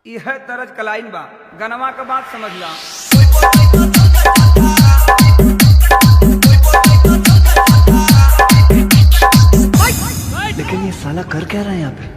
यह तरज कलाइन बा गनवा का बात समझ ला। लेकिन ये साला कर क्या रहा है यहाँ पे?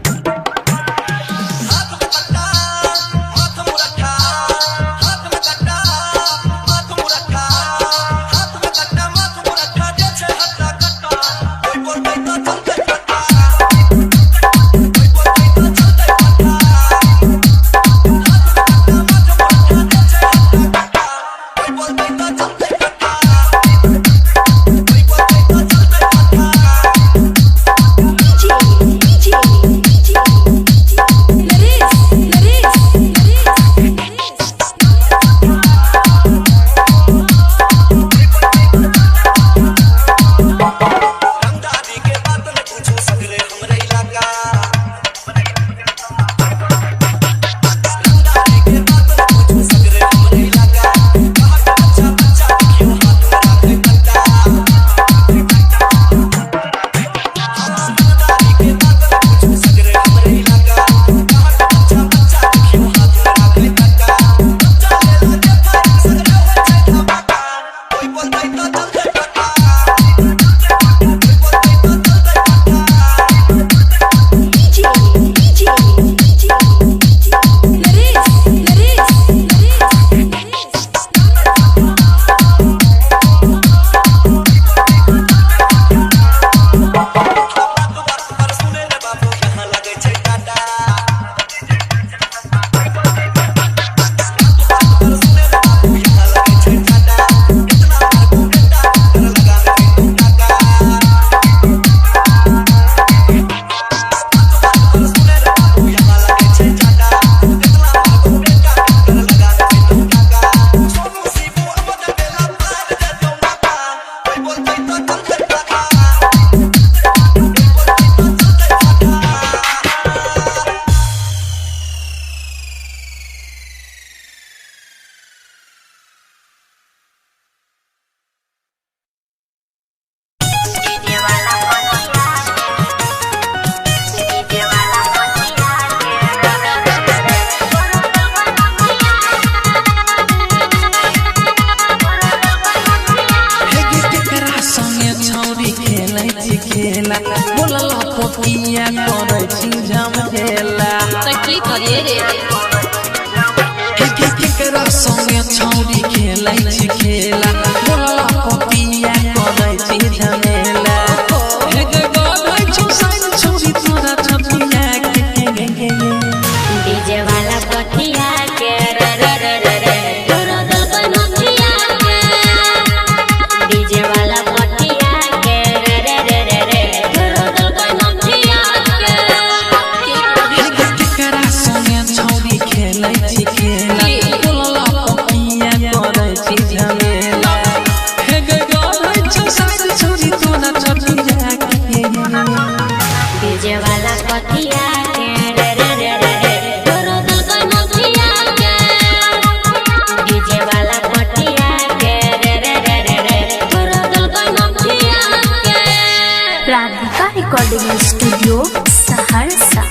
Recording studio Saharsa.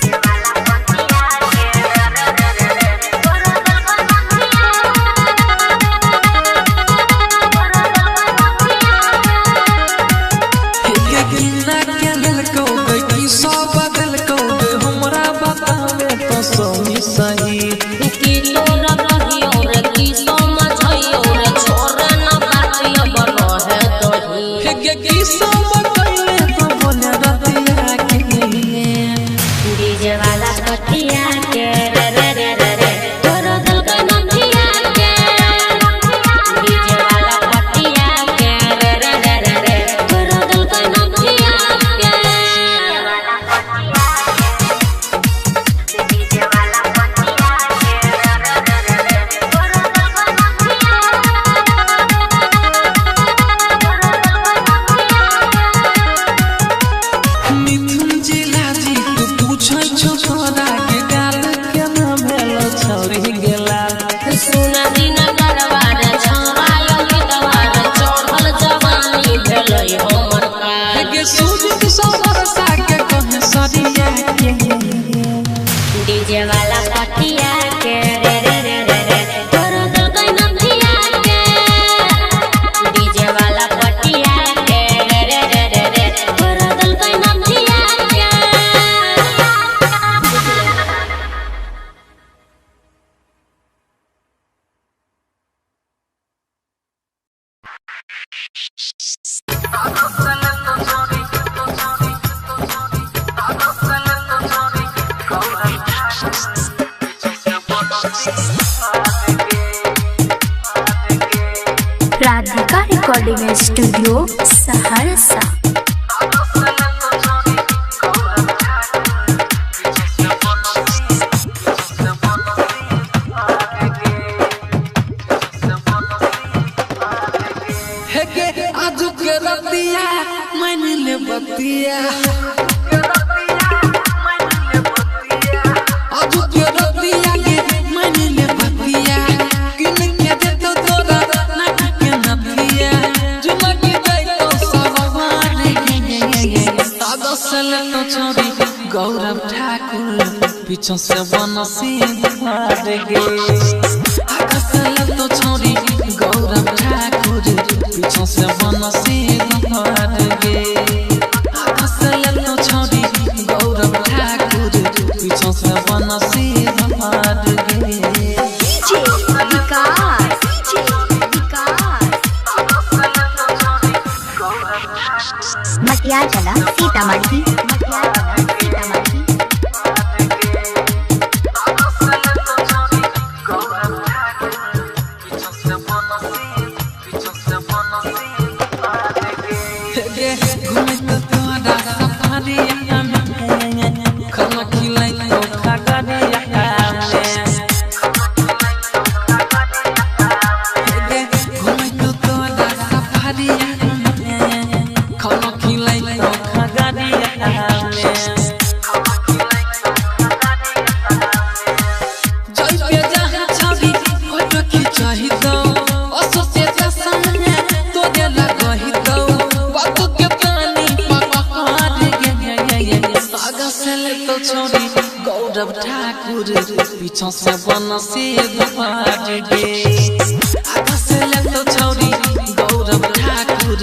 मिथुन जिला जी तू पूछै छो तोरा के गाल केना भेल वाला पटिया के रे रे रे रे रे तोर दिल कोई नथिया के डीजे वाला पटिया के रे रे रे रे रे तोर दिल कोई नथिया के। Radhika recording studio Saharsa. आज के रतिया मन ले बतिया आज के रतिया के मन ले बतिया किन के दे तो तोरा नाक के नथिया जुमा के दे तो सवार ये सादा सल तो छोड़ी गौरव ठाकुर पीछे से बनसी भाग गे असल तो छोड़ी गौरव ठाकुर पीछे से बनसी भाग गे असल तो छोड़ी गौरव ठाकुर पीछे से बनसी भाग गे। डीजे विकास मटिया चला सीतामढ़ी गौरव ठाकुर पीछे से बनसी भाग गे असल तो छोड़ी गौरव ठाकुर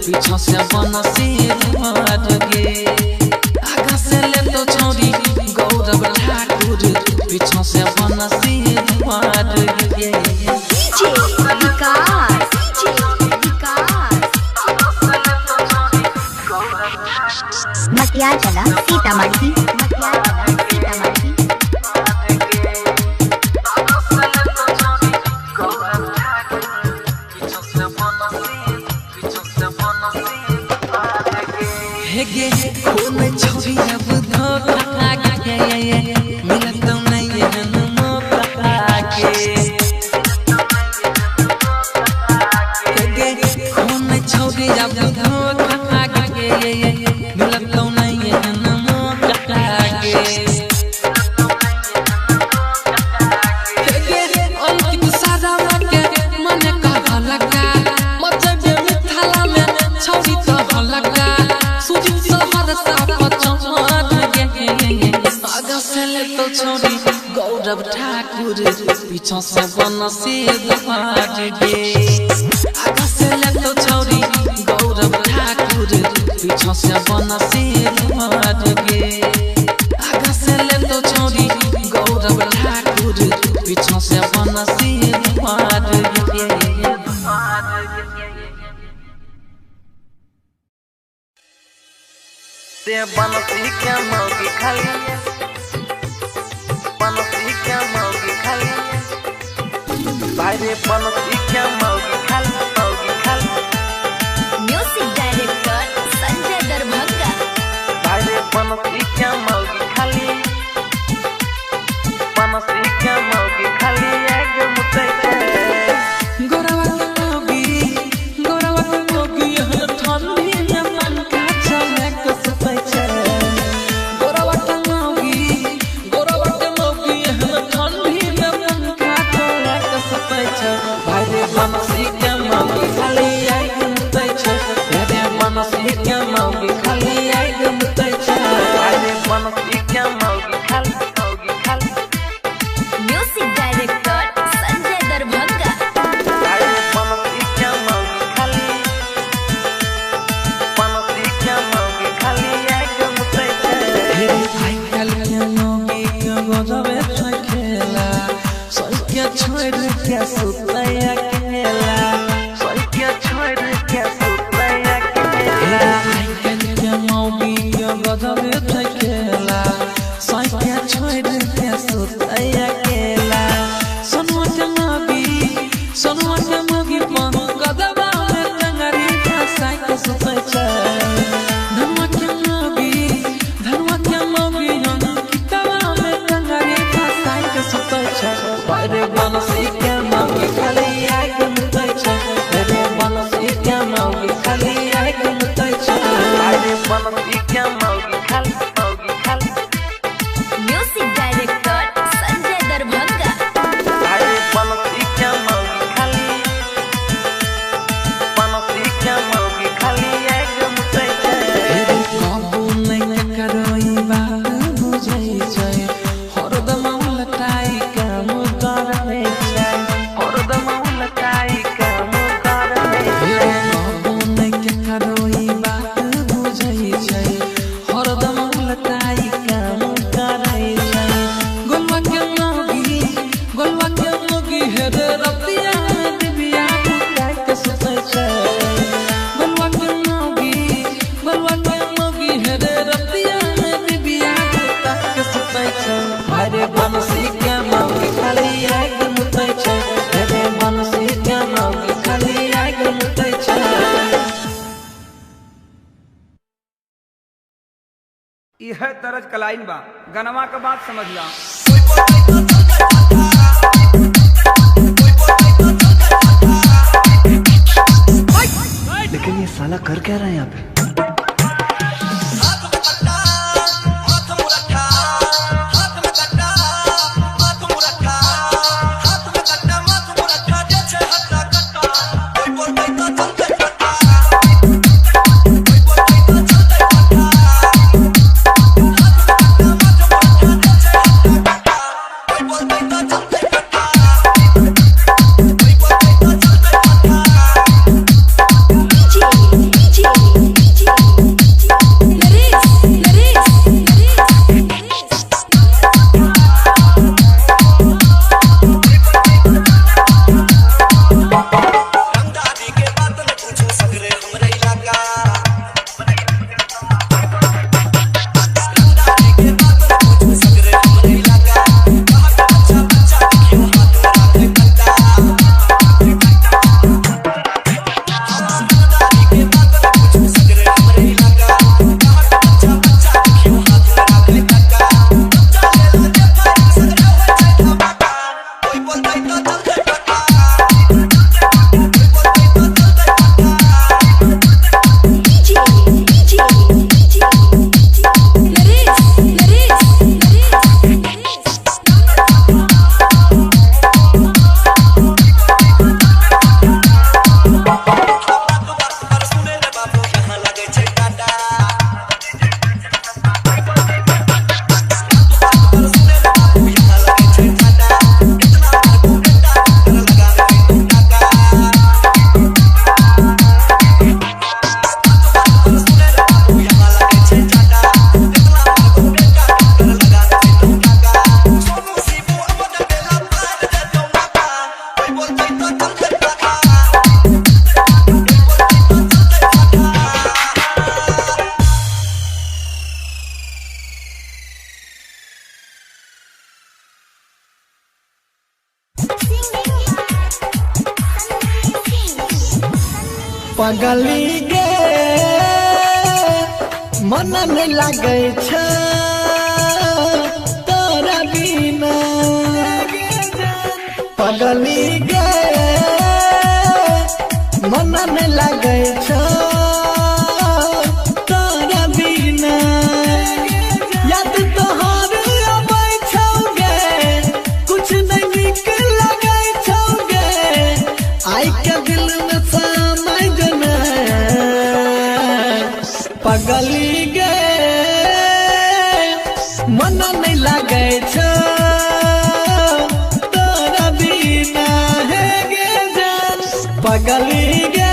पीछे से बनसी भाग गे असल तो छोड़ी गौरव ठाकुर पीछे से बनसी भाग गे। डीजे विकास मटिया चला सीतामढ़ी गे खून छोड़ी अब धोखा गे मिलत नहीं है मौका गे खून छोड़ी अब धोखा गे मिलत नहीं है मौका गे अंकित सारा के मन का लगा मतलब मिथला में छोड़ी तो लगा तो छोड़ी गौरव ठाकुर पीछे से बनसी भाग गे असल तो छोड़ी गौरव ठाकुर पीछे से बनसी भाग गे असल तो छोड़ी गौरव ठाकुर पीछे से बनसी भाग गे। बनसी क्या मौगी खाली बनसी क्या मौगी खाली भाई रे बनसी क्या मौगी खाली म्यूजिक डायरेक्टर संजय दरभंगा भाई रे बनसी क्या मौगी खाली बनसी क्या मौगी खाली एक मुते गोरवा के मौगी यहाँ ठंडी में मन का चले कसपै छे गोरवा के मौगी यहाँ ठंडी में मन का चले कसपै छे भाई रे बनसी के मौगी खाली एक मुते छे रे बनसी के मौगी खाली एक मुते छे भाई रे बनसी क्या मौगी खाली गजबे खेला सैया छोड़ के सुतैया केला सैया छोड़ के सुतैया केला के मौगी के गजबे खेला सैया छोड़ के सुतैया केला सोनुआ के मौगी पन गजबा में टंगरी फसाई के सुतै छै धनवा के मौगी हम कितवा में टंगरी फसाई के सुतै छै अरे बनसी के मौगी खाली आग मुतै छै अरे बनसी के मौगी खाली आग मुतै छै अरे बनसी के मौगी खाली म्यूजिक डायरेक्टर संजय दरभंगा। अरे बनसी के मौगी खाली आग मुतै छै काबू नहीं करई बात बुझै छै हरदम लटाई काम करबै छै हरदम उलटाई काम करबै काबू नहीं करई बात बुझै छै हरदम लटाई काम करै छै गोलवा के मौगी हेरे रतिया में दिबिया बुताई के सुतै छै गोलवा के मौगी हेरे रतिया में दिबिया बुताई के सुतै छै अरे बनसी के मौगी खाली आग मुतै छै अरे बनसी के मौगी खाली आग मुतै छै यह तरज कलाइन बा गनवा के बात समझ ला। लेकिन ये साला कर क्या रहा है यहाँ पे? पगली गे मन में लगे छ तोरा बिना पगली गे मन में लगे छ तोरा बिना याद तोहर आबै छौगे कुछ नहीं निक लगे छौगे आई के दिल में समय जना पगली गे मन नहीं लगे छ तोरा बिना हे गे जान पगली गे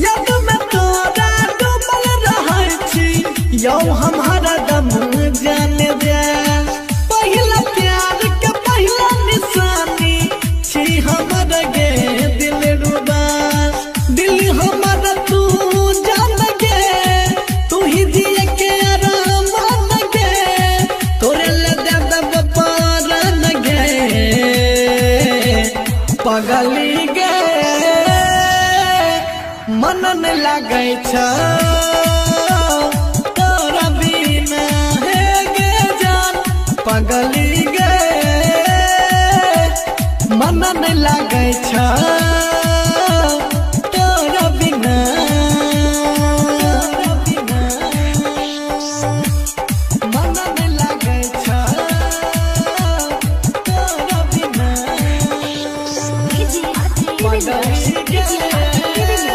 याद में तोरा डूबल रहै छी यौ हमारा दम जाने दे पहिला प्यार के पहिला निशानी छी हमर गे दिल रुबा दिल हमर तू जान गे तू ही जिए के आराम गे तोरे ले दब पारन गे पगली गे मन न लागै छ तोरा बिना हे गे जान पगली गे मन न लागै छ तोरा बिना मन न लागै छ तोरा बिना पगली गे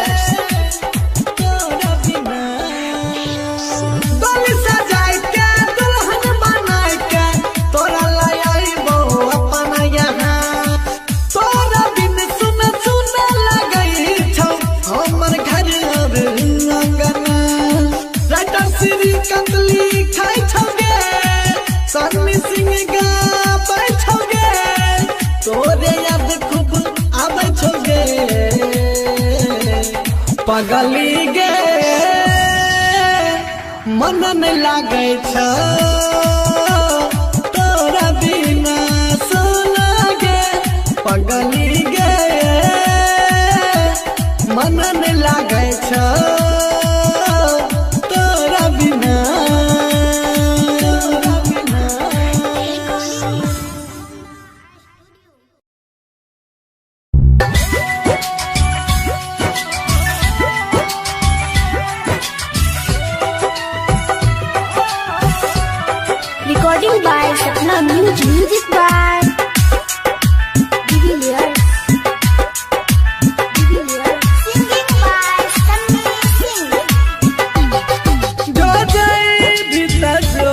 पगली गे मन न लागै छ तोरा बिना सुन गे पगली गे मन न लागै छ तोरा बिना Recording by Sapna Music by Divilliers. Singing by Sunny Singh. जो जाए भीतर जो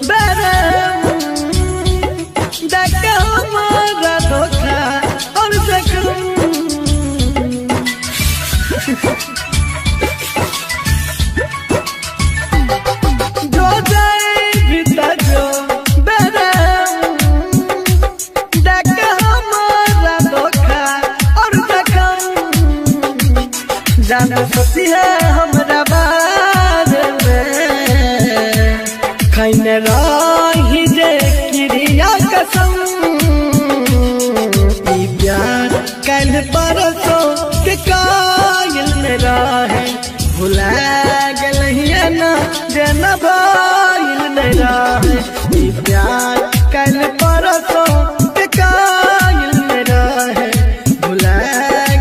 बरम देख हमारा धोखा और जख्म जो जाए भीतर जो बरम देख हमारा धोखा और जख्म जाना सोती है हमरा बारे में खैने रही जे क्रिया कसम ई प्यार कल परसों के कायल में रहे भुला गलहिया ना जेना भाईल में रहे ई प्यार कल परसों के कायल में रहे भुला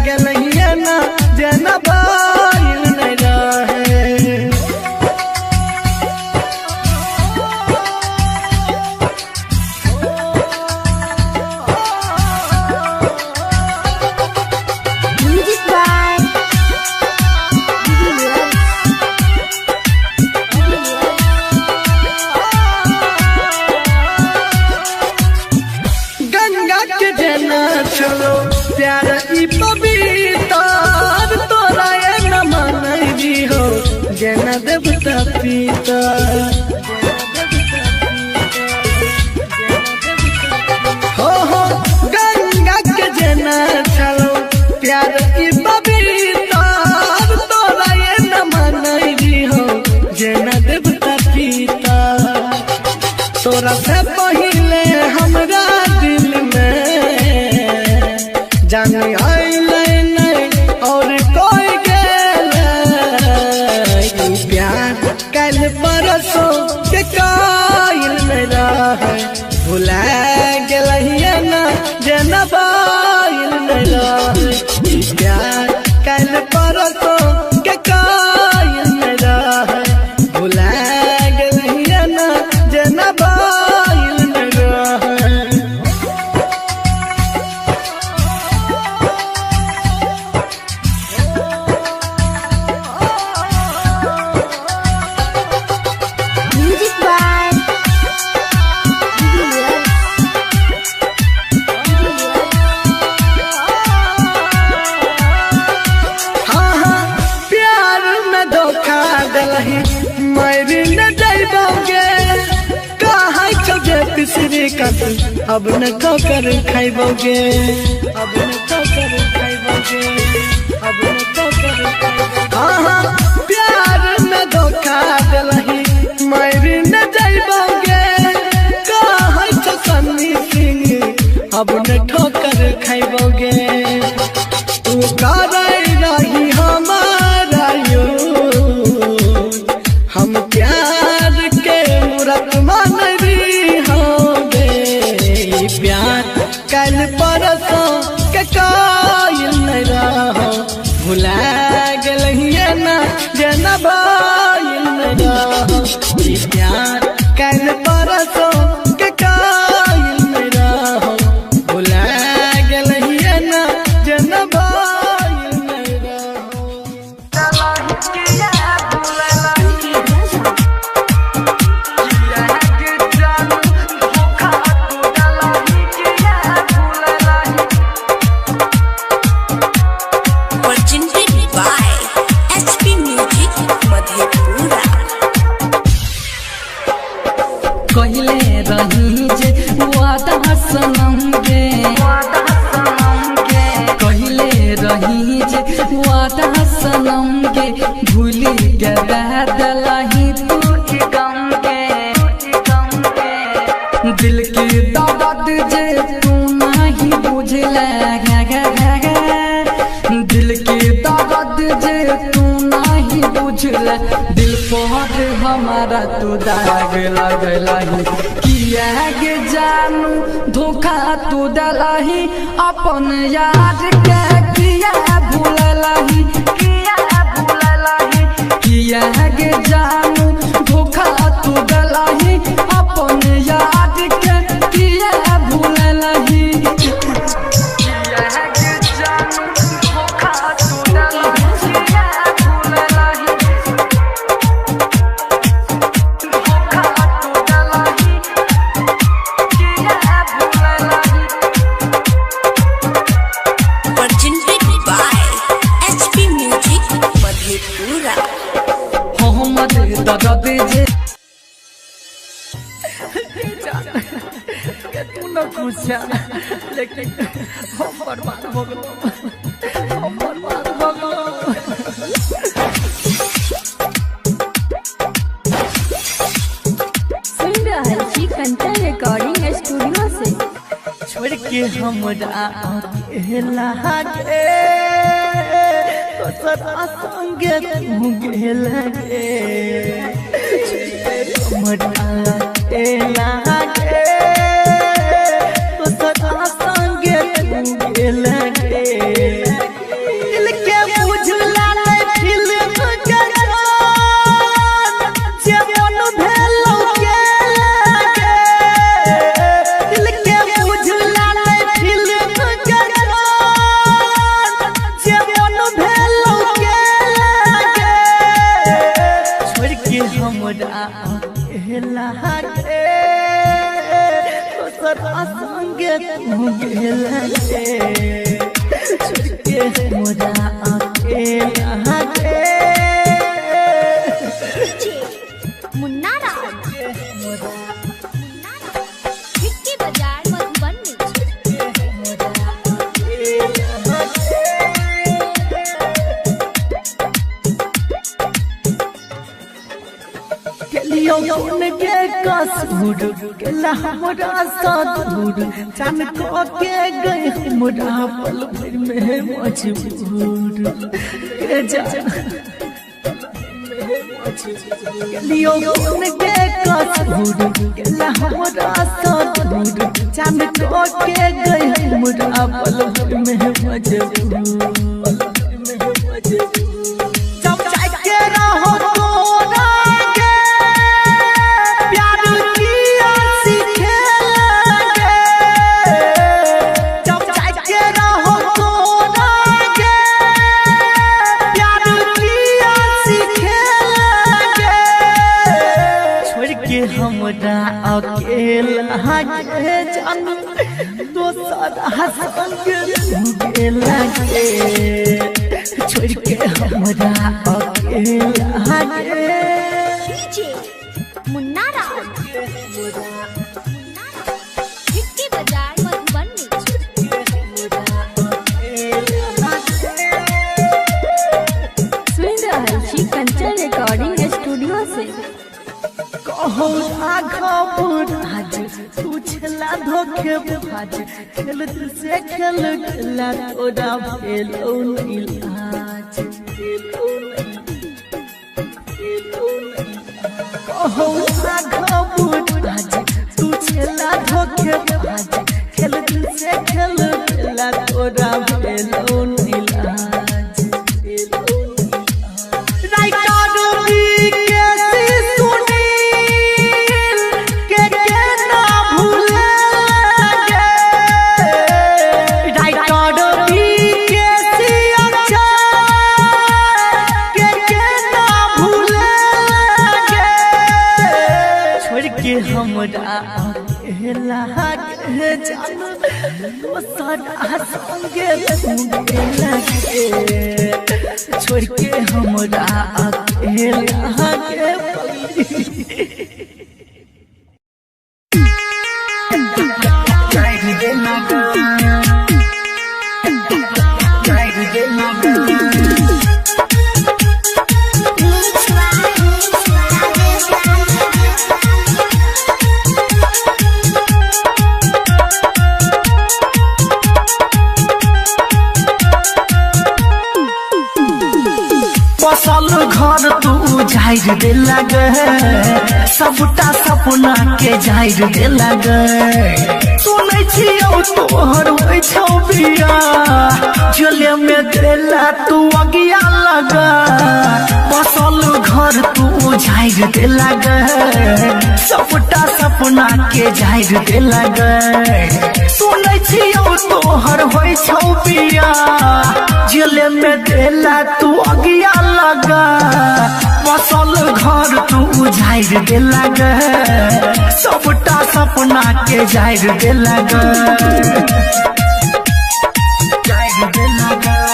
गलहिया ना जेना भाईल में रहे Music by Divilliers. गंगा के जना चलो प्यार ई पवित्र तोरा ये न मनई हो जना देवता पिता हो गंगा के जना चलो प्यार ई पवित्र तोरा ये न मनई हो जना देवता पिता तोरा से पहिले हमरा दिल में जान आइले नहीं और कोई गेले ई प्यार कल परसों के कायल में रहे भुला गेलहिया ना जेना बाईल में रहे ई प्यार कल परसों के कायल में रहे भुला गेलहिया ना जेना बाईल में रहे Music by Divilliers. काट अब न ठोकर खाइबोगे, अब न ठोकर खाइबोगे, अब न ठोकर खाइबोगे। हाँ प्यार में धोखा दिलही मारी न जाइबोगे, कहै छौ सन्नी सिंह अब न ठोकर खाइबोगे। तू करे रही हमारा यूं हम प्यार के मूरत मानरी होगे, प्यार कल परसों के कायल नहीं रहो, भुला गलिए ना जना भाईल नहीं रहो, प्यार कल परसों के कायल नहीं रहो, भुला गलिए ना जना भाईल नहीं रहो। Presented by HP Music Madhepura। कहले रही जे वादा सनम गे, कहले रही जे वादा सनम गे, भूली के बदलही तू गम के, दिल की दर्द जे तू नहीं बुझले, दिल की दर्द जे तू नहीं बुझले, दिल पर हमारा तू दाग लगलही, किया गे जानू धोखा तू दलही, अपन यार के किया भूललही, किया गे जानू धोखा तू दलही, अपन यार के किया भूललही। Presented by HP Music Madhepura। Mohammad दादा जे तू न पूछा, लेकिन हम बर्बाद हो गलो, हम बर्बाद हो गलो। सुन रहल छी कंचन रिकॉर्डिंग स्टूडियो से। छोड़ के हमरा अकेला गे, तो सदा संगे तू गेला गे, हमरा अकेला गे, तो सदा संगे तू गेला गे, दिल के बुझला नहीं फिल्म के जान, जे मन भेलो गेला गे, दिल के बुझला नहीं फिल्म के जान, जे मन भेलो गेला गे, छोड़ के हमरा अकेला गे, तो सदा संगे तू गेला गे, छोड़ के हमरा अकेला गे। मुन्ना राम हिक्की बाजार मधुबनी। केलियो कौन के कसूर, केला हमरा साधुर, जान को के गए हमरा पल भर में मजबूर, के जान केलियो कौन के कसूर, केला हमरा साधुर, जान को के गए हमरा पल भर में मजबूर। जब जाके रहो तोरा के प्यार किया सीखे लगे, जब जाके रहो तोरा के प्यार किया सीखे लगे, छोड़ के हमरा अकेला गे जानू, दोसर संग गेला गे, छोड़ के हमरा अकेला गे। मुन्ना राम खबराज तू छला धोखे बाज खेल से खेल खेला तोरा भेलो नीलाज कहौना खबराज तू छला धोखे बाज खेल से खेल खेला तोरा भेलो नीलाज हमरा अकेला के जान दोसरा संगे लगे छोड़ के हमरा अकेला के बसल घर तू जाहिर दे लगे सबटा सपना के जाहिर दे लगे सुनै छियौ तोहर होइ छौ बिया जले में देला तू अगिया लगा बसल घर तू जाहिर दे लगे सबटा सपना के जाहिर दे लगे सुनै छियौ तोहर होइ छौ बिया जले में देला तू अगिया लगा बसल घर तू जाहिर दे लगे सबटा सपना के जाहिर दे लगे जाहिर दे लगे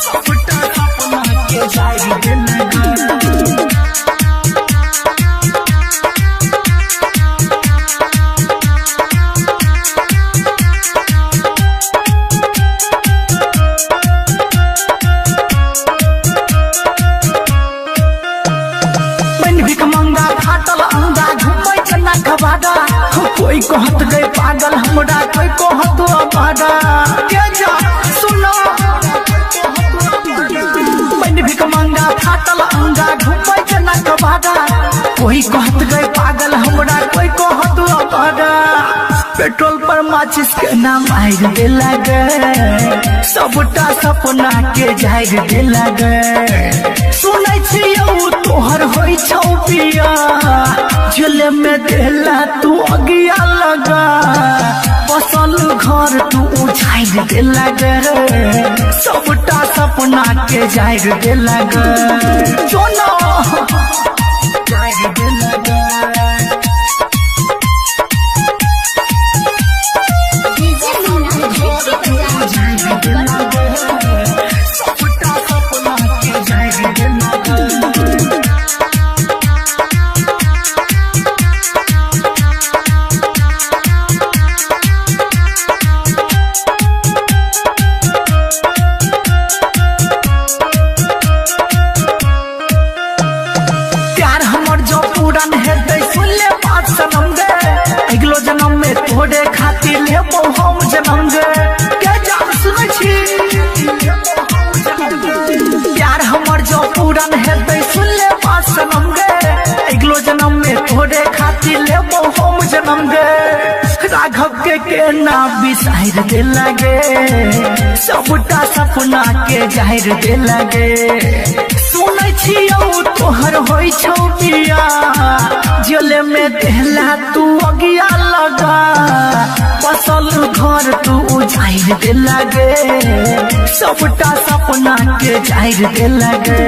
सबटा सपना के जाहिर दे लगे कोई कहत गए पागल हमरा कोई कहत अबाड़ा के जा सुनो मैंने भी कमांगा फाटल अंगा घुमै जना कबाड़ा कोई कहत गए पागल हमरा कोई कहत अबाड़ा पेट्रोल पर माचिस के नाम आइर दे लगे सबटा सपना के जाहिर दे लगे सुनै छियौ तोहर होइ छौ पिया जले में देला तू अगिया लगा बसल घर तू जाहिर दे लगे सबटा सपना के जाहिर दे लगे जोनो जाहिर दे लगे सबटा सपना के जाहिर दे लगे तोड़े खातिर लेबो हम जन्म गे के जान सुनै छी प्यार हमर जो पूरन हेतै सुन ले बात सनम गे अगलो जन्म में तोड़े खातिर लेबो हम जन्म गे राघव के नाम बिसाइर दे लगे सबटा सपना के जाहिर दे लगे सुनै छियौ तोहर होइ छौ बिया जले में देला तू अगिया लगा बसल घर तू जाहिर दे लगे सबटा सपना के जाहिर दे लगे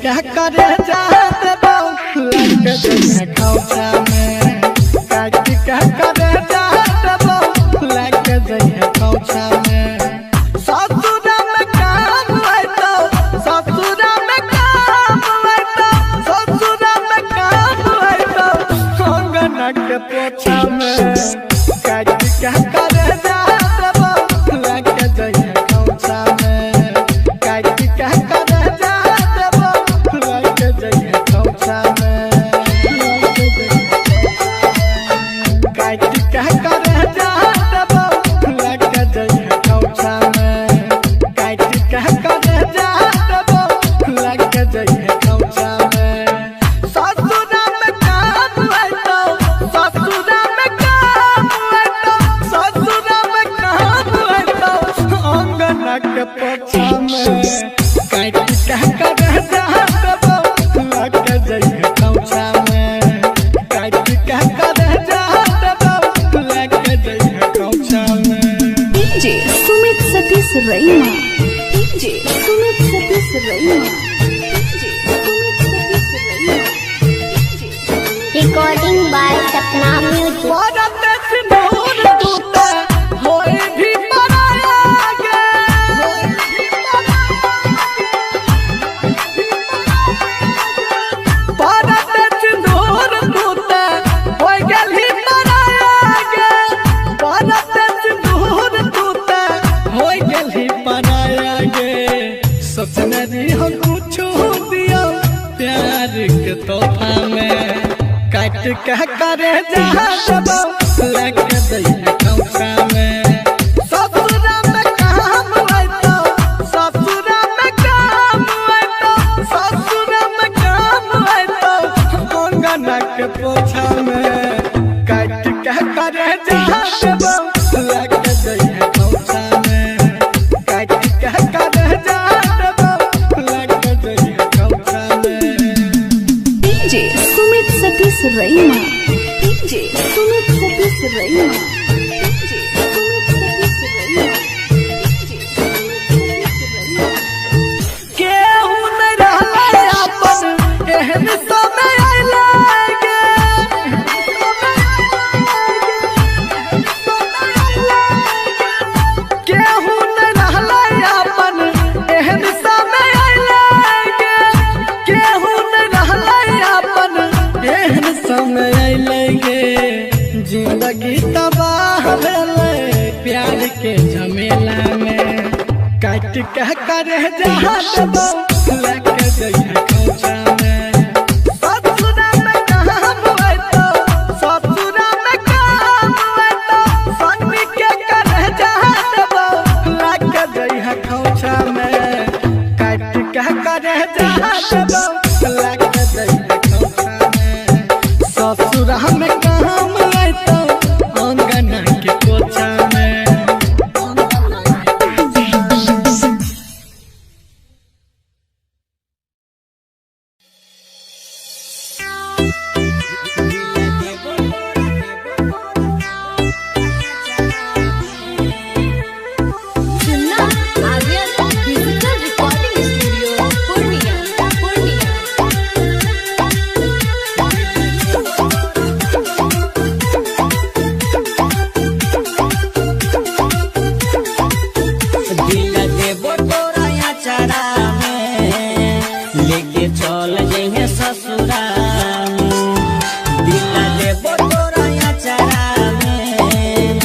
क्या करे जाते बाबू लग जइहे खौचा में काट क्या करे जाते बाबू लग जइहे खौचा में ससुरा में काम आइतो ससुरा में काम आइतो ससुरा में काम आइतो अंगना के पोछा में काट क्या करे जाते बाबू लग जइहे खौचा में काट क्या करे जाते बाबू लग जइहे खौचा में काट क्या करे जाते बाबू लग जइहे खौचा में काट क्या करे जाते बाबू लग जइहे खौचा में ससुरा में काम आइतो ससुरा में काम आइतो ससुरा में काम आइतो अंगना के पोछा में काट क्या करे जाते बाबू लग जइहे खौचा में काट क्या करे जाते बाबू लग जइहे खौचा में DJ Sumit Satish Raima DJ Sumit Satish Raima DJ Sumit Satish Raima recording by Sapna music भारत सिंदूर टूटे होए भी मराया गे भारत सिंदूर टूटे होए गेली मराया गे भारत सिंदूर टूटे होए गेली मराया गे सपना दी हम कुछ दिया प्यार के तोहफा में काट क्या करे जहां लग जइहे खौचा में ससुरा में काम आइतो ससुरा में काम आइतो ससुरा में काम आइतो अंगना के पोछा में काट क्या करे जहां लग जइहे खौचा में काट क्या करे जहां लग जइहे खौचा में DJ Sumit Satish Raima DJ Sumit Satish Raima DJ Sumit Satish Raima DJ Sumit Satish रईमा केहू न रहले अपन एहन समय आइले गे केहू न रहले अपन एहन समय आइले गे केहू न रहले अपन एहन समय आइले गे जिंदगी तबाह भेले प्यार के झमेला में काट क्या करे जहां लग जइहे खौचा में ससुरा में काम आइतो ससुरा में काम आइतो सन्नी के करे जहां लग जइहे खौचा में काट क्या करे जहां लग जइहे खौचा में ससुरा में काम आइतो अंगना के पोछा में सुनना Arya digital recording studio Purnia दिल देबो तोरा या चरा में लेके चल जइहे ससुरा में दिल देबो तोरा या चरा में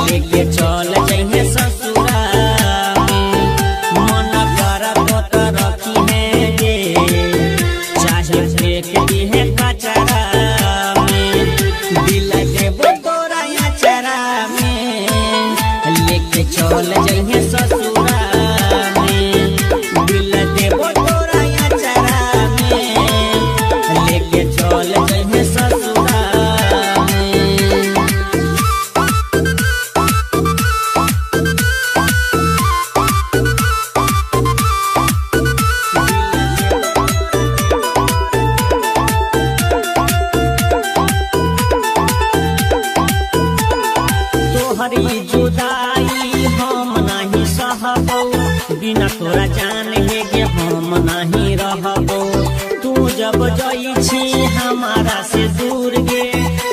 लेके चल जइहे ससुरा में मन करत तो रखी है गे चाहे फेंक दिहे कचरा में दिल देबो तोरा या चरा में लेके चल जइहे ससुरा में दिल देबो तोरा या चरा में लेके चल जइहे ससुरा में तोहरी जुदाई हम नहीं सहबो बिना तोरा जान हे गे हम नहीं रहबो हमारा से दूर गे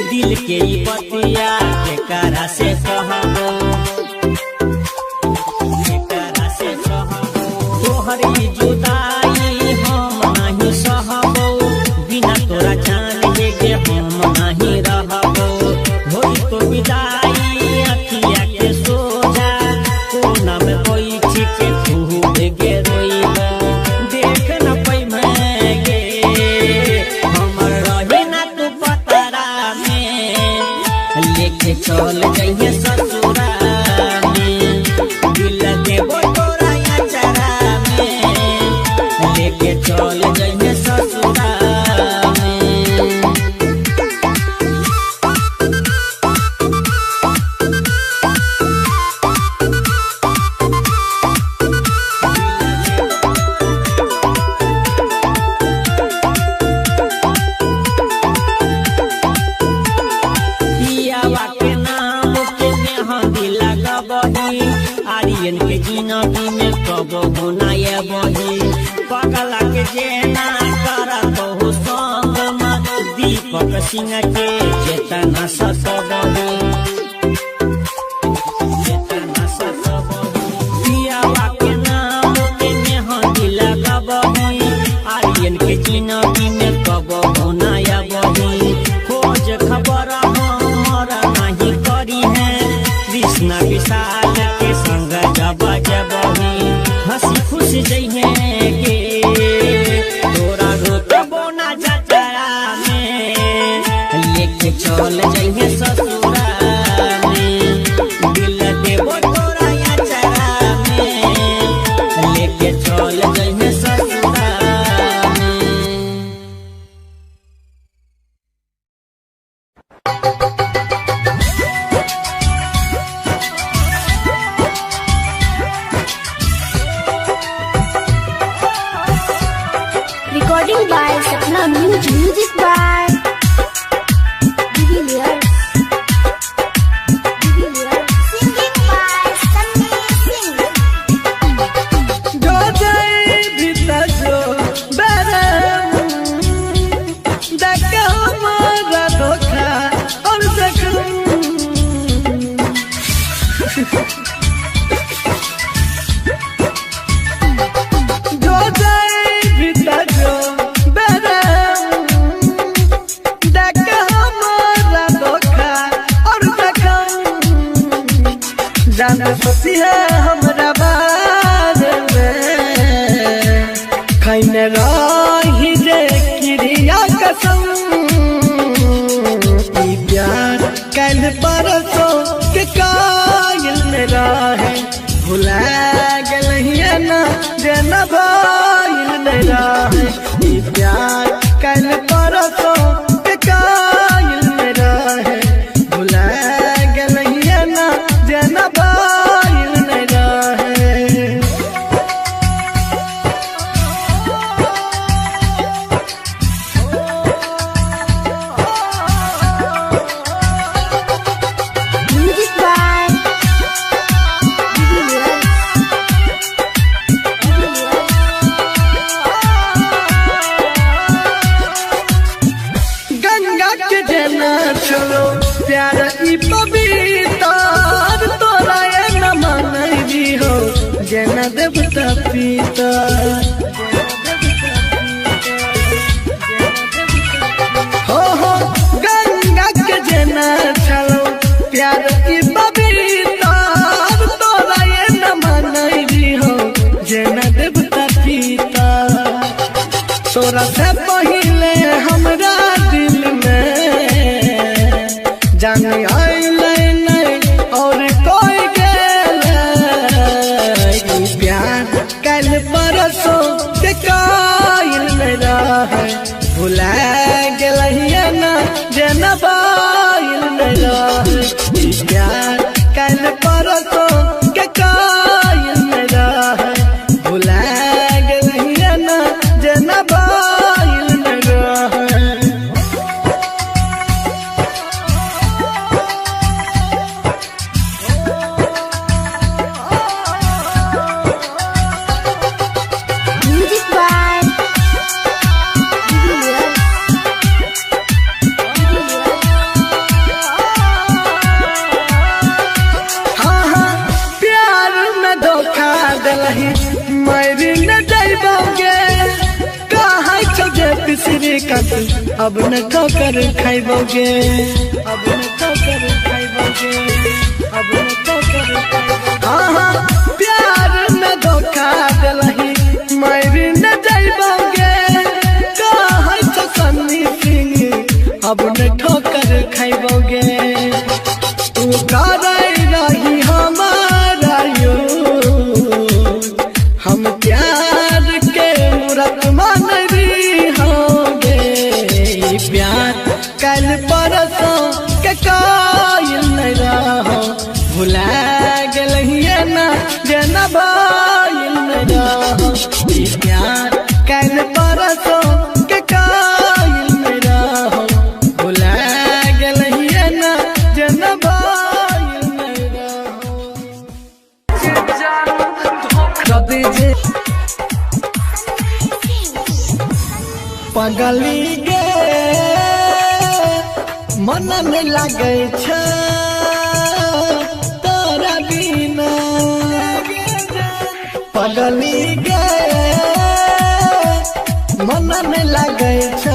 दिल के ई बतिया के करा से कहबो तोहरी जुदाई हम नहीं सहबो बिना तोरा जान के हम नहीं रहबो होई तो विदाई अखिया के सोझा कोना में कोई छिके तू गे रोइबा देख न पई मैं गे हमर रही ना तू पतरा में लेके चल जइए ससुरा में दिल देबो तोरा अचारा में लेके चल जइए ससुरा में पियावा के नाम के मेहंदी लगबही आर्यन के जिंदगी में कबो गुनाए बही पगला के जेना करत हो संग में दीपक सिंह के चेतना सतबही पियावा के नाम के मेहंदी लगबही आर्यन के जिंदगी में कबो गुनाए बही खोज खबर हमारा नहीं करी है कृष्णा विशाल के संग जब जबही हंसी खुशी जइहे के तोरा रोतबो ना जचरा में लेके चल जइहे ससुरा में दिल देबो तोरा अचारा में लेके चल जइहे ससुरा में Recording by Sapna Music. Music by Divilliers. Singing by Sunny Singh. जो जाए भीतर जो बरम देख हमारा धोखा और जख्म जो जाए भीतर जो बरम देख हमारा धोखा और जख्म जाना सोती है हमरा बारे में खैने रही रे क्रिया कसम ई प्यार कल परसों के कायल में रहे भुला गलहिया ना जेना भाईल में रहे ई प्यार कल परसों के कायल में रहे भुला गलहिया ना जेना भाईल में रहे Music by Divilliers. गंगा के जना छोड़ो प्यार ई पवित्र तोरा ये न मनई हो जना देवता पीता हो गंगा के जना छोड़ो प्यार ई पवित्र तोरा ये न मनई हो जना देवता पीता तोरा से पहिले हमरा दिल में जान आइले नहीं और कोई गेले ई प्यार कल परसों के कायल में रहे भुला गलहिया ना जेना बाईल में रहे ई प्यार कल परसों के कायल में रहे भुला गलहिया ना जेना बाईल में रहे श्रीकांत अब न ठोकर खाइबोगे, अब न ठोकर खाइबोगे, अब न ठोकर खाइबोगे। हाँ प्यार में धोखा दिलही मारी न जाइबोगे, कहे तो सन्नी सिंह अब न ठोकर खाइबोगे। तू कराई रही हमारा यूज, हम प्यार के मूरत मान रही होगे। प्यार कल परसों के कायल नहीं रहो, भुला गलिए ना जना भाईल नहीं रहो। प्यार कल परसों के कायल नहीं रहो, भुला गलिए ना जना भाईल नहीं रहो। पगली गे मन में लगे छ तोरा बिना, पगली गे मन में लगे छ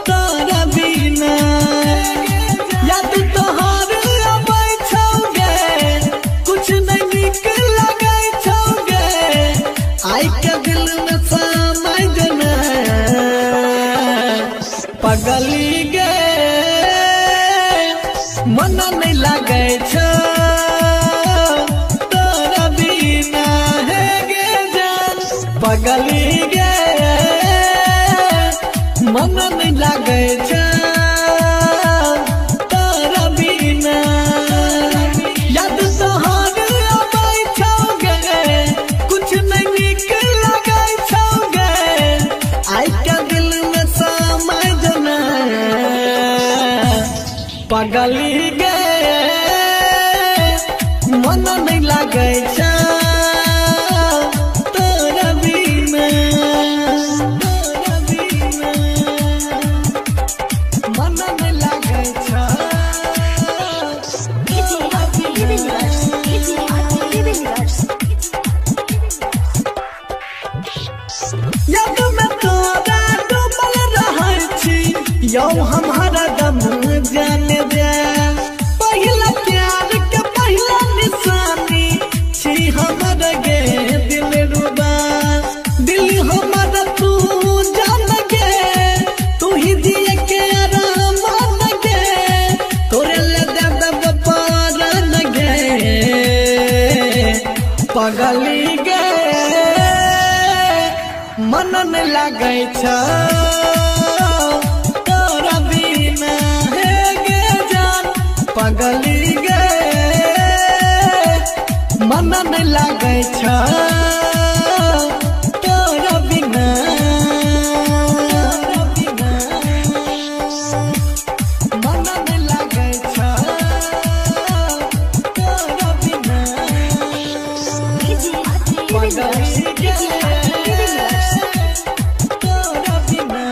तोरा बिना। याद तोहार अबै छौगे, कुछ नहीं निक लगे छौगे, आई के दिल में समय देना। पगली गे मन नहीं लगे छ तोरा बिना है गे जान। पगली गे मन नहीं लगे छ तोरा बिना। याद तोहार अबै छौगे, कुछ नहीं निक लगे छौगे, आई के दिल में समय जना। पगली गे मन नहीं लगे छ तोरा बिना, तोरा बिना मन नहीं लगे छ तोरा बिना। याद में तोरा डूबल रहै छी, यौ हम हरदम जाने दे। पहिला प्यार के पहिला निशानी छी हमर गे दिल रुबा। दिल हमर तू जान गे, तू ही दिए के आराम गे, तोरे ले दे दब पारन गे। पगली गे मन नहीं लगे छ तोरा बिना है गे जान। पगली गे मन नहीं लगे छ तोरा बिना, तोरा बिना मन नहीं लगे छ तोरा बिना। पगली गे तोरा बिना।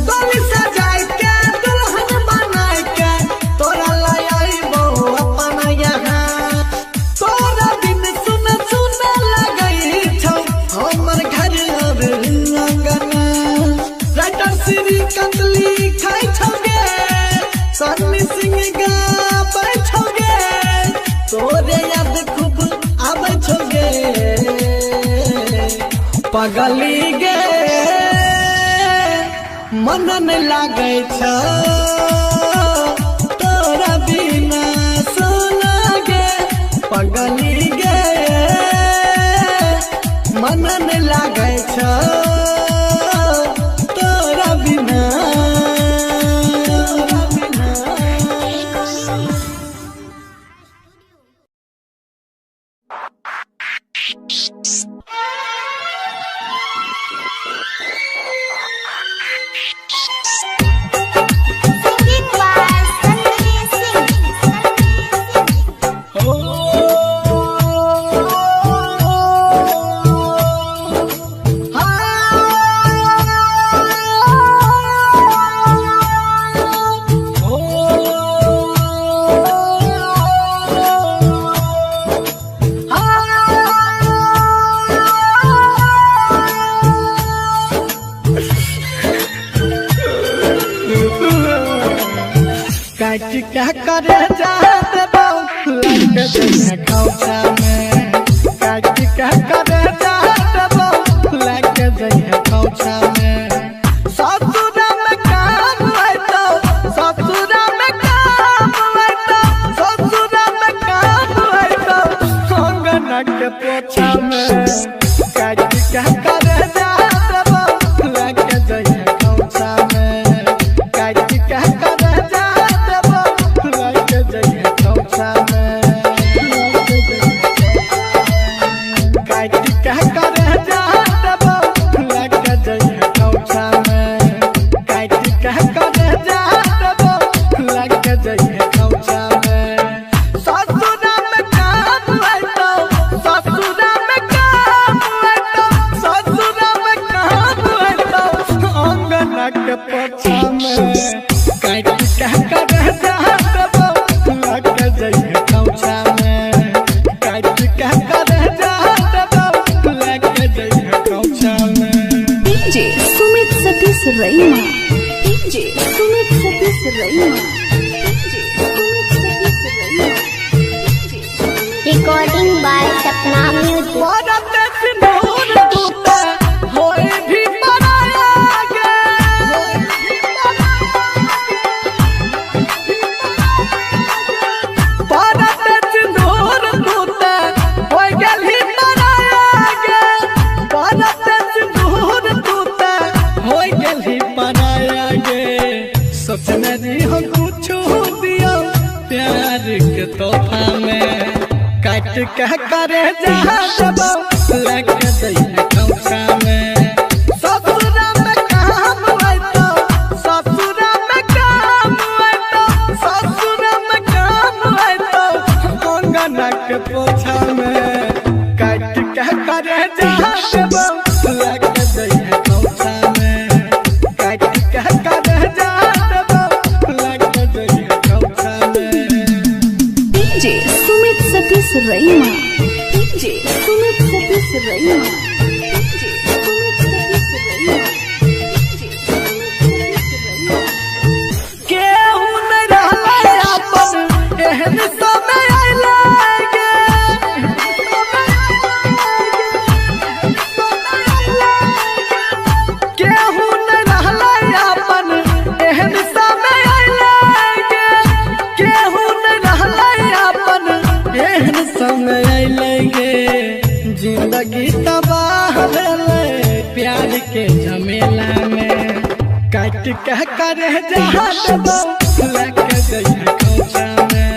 डोली सजाई के दुल्हन बनाई के तोरा लाई आइबो अपना यहाँ। तोरा दिन सुन सुन लगई छौ हमर घर और अंगना। राइटर श्रीकांत लिखै छौगे, सन्नी सिंह गाबै छौगे, तोरे याद खूब आबै छौगे। पगली गे मन नहीं लगे छ तोरा बिना सोना गे। पगली गे मन नहीं लगे छ तोरा बिना, तोरा बिना। काट क्या करे जाते बाबू लग जइहे खौचा में काट क्या करे जाते बाबू लग जइहे खौचा में ससुरा में काम होइतो ससुरा में काम होइतो ससुरा में काम होइतो अंगना के पोछा में काट क्या करे जाते बाबू लग जइहे खौचा में काट क्या करे जाते बाबू लग जइहे खौचा में काट क्या करे जाते बाबू लग जइहे खौचा में काट क्या करे जाते बाबू लग जइहे खौचा में ससुरा में काम होइतो ससुरा में काम होइतो ससुरा में काम होइतो अंगना के पोछा में काट क्या करे जाते बाबू लग जइहे खौचा में काट क्या करे जाते बाबू लग जइहे खौचा में DJ Sumit Satish Raima DJ Sumit Satish Raima recording by Sapna music भारत सिंदूर टूटे होए भी मनाया गे भारत सिंदूर टूटे होए गेल ही मनाया गे भारत सिंदूर टूटे होए गेल ही मनाया गे सपने जी हम कुछ दिया प्यार के तोहफा में काट क्या करे जाते लग जइहे खौचा में ससुरा में काम होइतो ससुरा में काम होइतो ससुरा में काम होइतो अंगना के पोछा में काट क्या करे जाते लग जइहे खौचा में काट क्या करे जाते लग जइहे खौचा में DJ Sumit Satish Raima DJ Sumit Satish Raima DJ Sumit Satish रईमा केहू न रहले अपन एहन समय आइले गे केहू न रहले अपन एहन समय आइले गे केहू न रहले अपन एहन समय आइले गे जिंदगी तबाह भेले प्यार के झमेला में काट क्या करे जाते लग जइहे खौचा में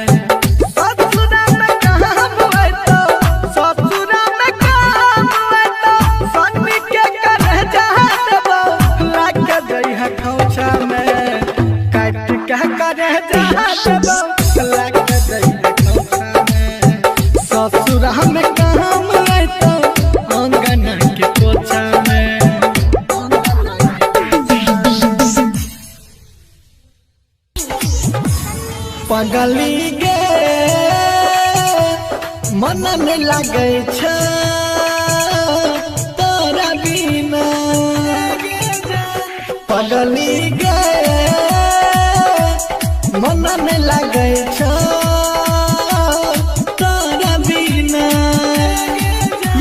ससुरा में काम होइतो ससुरा में काम होइतो सन्नी के करे जाते लग जइहे खौचा में काट क्या करे जाते लग जइहे खौचा में ससुरा में काम होइतो अंगना के पोछा में पगली गे मन में लगे छ तोरा बिना पगली गे मन में लगे छ तोरा बिना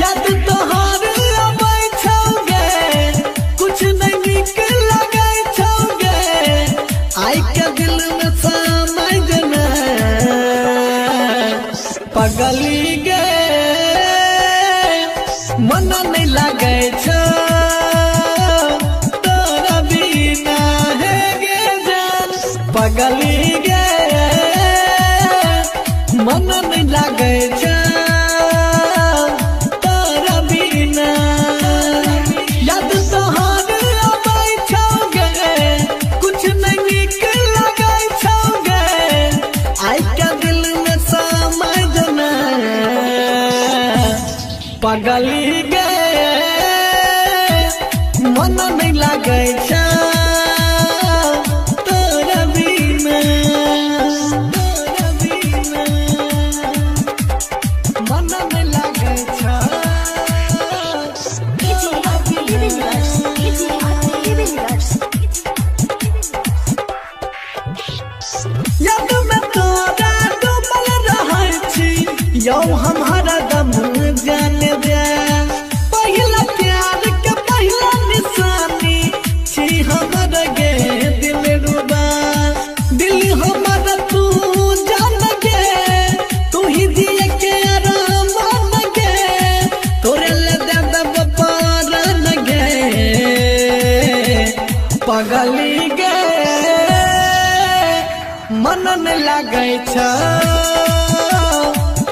याद तोहर अबै छौगे कुछ नहीं निक लगे छौगे आई के दिल में समय जना पगली गे मन नहीं लगे छ तोरा बिना हे गे जान पगली गे मन नहीं लगे छ तोरा बिना याद तोहर अबै छौगे कुछ नहीं निक लगे छौगे आई के दिल में समय जना पगली गे मन नहीं लगे छ तोरा बिना तोरा बिना याद में तोरा डूबल रहै छी यौ हमारा दम जाने दे पहिला प्यार के पहिला निशानी छी हमर गे दिल रुबा दिल हमर तू जान गे तू ही दिए के आराम गे तोरे ले दब पारन गे पगली गे मन न लागै छ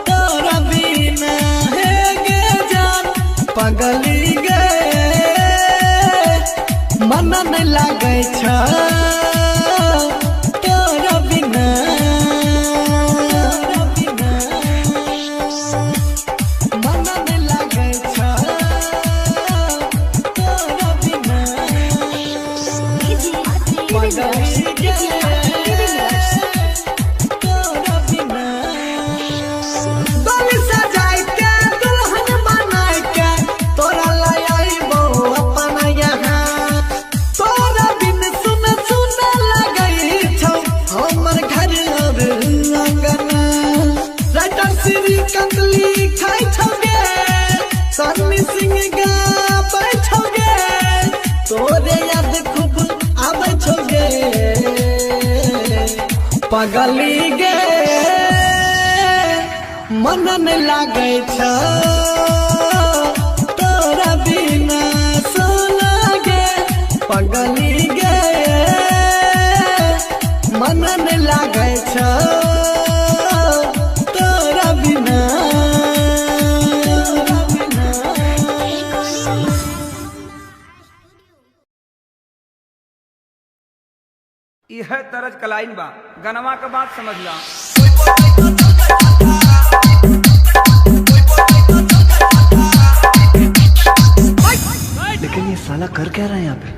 तोरा बिना हे गे जान पगली गे मन न लागै छ तोरा बिना मन न लागै छ तोरा बिना पगली गे पगली गे मन न लागै छ तोरा बिना सोना गे पगली गे मन न लागै छ तोरा बिना यह तरज कलाइन बा गनवा के बात समझ ला। लेकिन ये साला कर क्या रहा है यहाँ पे?